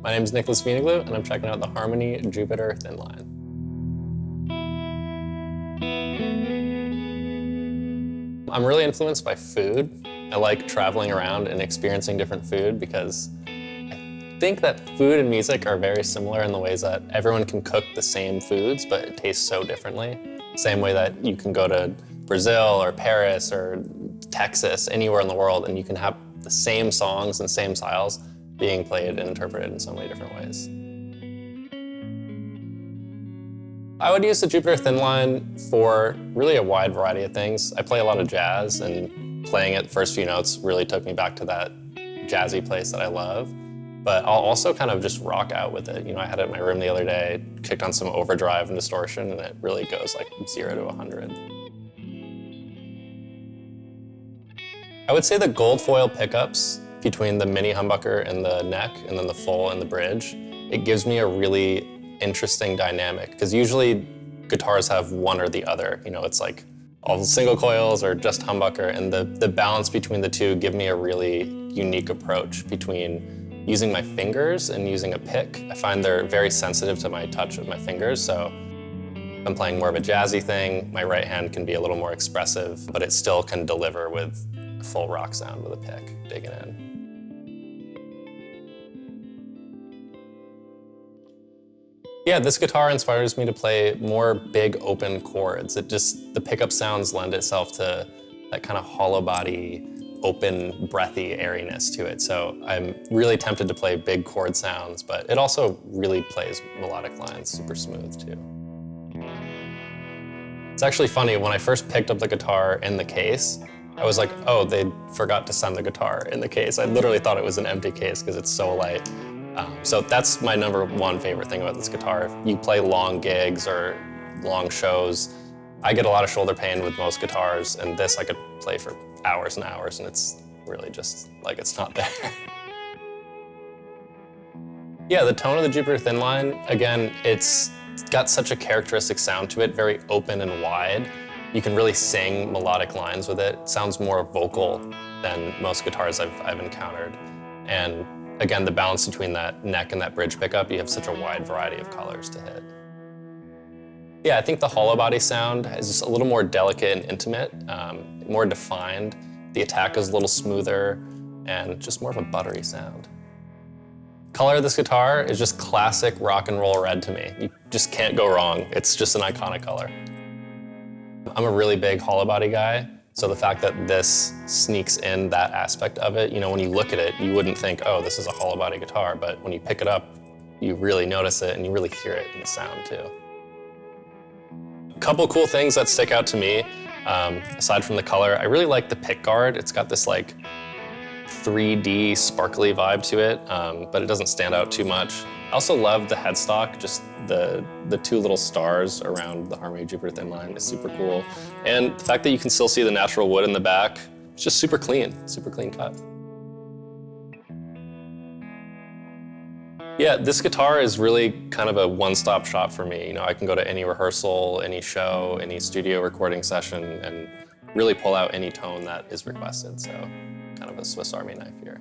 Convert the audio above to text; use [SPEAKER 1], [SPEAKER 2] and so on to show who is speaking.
[SPEAKER 1] My name is Veinoglou, and I'm checking out the Harmony Jupiter Thinline. I'm really influenced by food. I like traveling around and experiencing different food because I think that food and music are very similar in the ways that everyone can cook the same foods, but it tastes so differently. Same way that you can go to Brazil or Paris or Texas, anywhere in the world, and you can have the same songs and same styles being played and interpreted in so many different ways. I would use the Jupiter Thinline for really a wide variety of things. I play a lot of jazz, and playing it first few notes really took me back to that jazzy place that I love. But I'll also kind of just rock out with it. You know, I had it in my room the other day, kicked on some overdrive and distortion, and it really goes like 0 to 100. I would say the gold foil pickups between the mini humbucker and the neck, and then the full and the bridge, it gives me a really interesting dynamic, because usually guitars have one or the other. You know, it's like all single coils or just humbucker, and the balance between the two give me a really unique approach between using my fingers and using a pick. I find they're very sensitive to my touch of my fingers, so if I'm playing more of a jazzy thing, my right hand can be a little more expressive, but it still can deliver with a full rock sound with a pick, digging in. Yeah, this guitar inspires me to play more big open chords. The pickup sounds lend itself to that kind of hollow body, open, breathy airiness to it. So I'm really tempted to play big chord sounds, but it also really plays melodic lines super smooth too. It's actually funny, when I first picked up the guitar in the case, I was like, oh, they forgot to send the guitar in the case. I literally thought it was an empty case because it's so light. So that's my #1 favorite thing about this guitar. If you play long gigs or long shows, I get a lot of shoulder pain with most guitars, and this I could play for hours and hours, and it's really just like it's not there. Yeah, the tone of the Jupiter Thinline, again, it's got such a characteristic sound to it, very open and wide. You can really sing melodic lines with it. It sounds more vocal than most guitars I've encountered. And again, the balance between that neck and that bridge pickup, you have such a wide variety of colors to hit. Yeah, I think the hollow body sound is just a little more delicate and intimate, more defined. The attack is a little smoother, and just more of a buttery sound. Color of this guitar is just classic rock and roll red to me. You just can't go wrong. It's just an iconic color. I'm a really big hollow body guy, so the fact that this sneaks in that aspect of it, you know, when you look at it, you wouldn't think, oh, this is a hollow body guitar, but when you pick it up, you really notice it and you really hear it in the sound too. A couple cool things that stick out to me, aside from the color, I really like the pick guard. It's got this like 3D sparkly vibe to it, but it doesn't stand out too much. I also love the headstock, just the two little stars around the Harmony Jupiter Thinline is super cool. And the fact that you can still see the natural wood in the back, it's just super clean cut. Yeah, this guitar is really kind of a one-stop shop for me. You know, I can go to any rehearsal, any show, any studio recording session, and really pull out any tone that is requested. So kind of a Swiss Army knife here.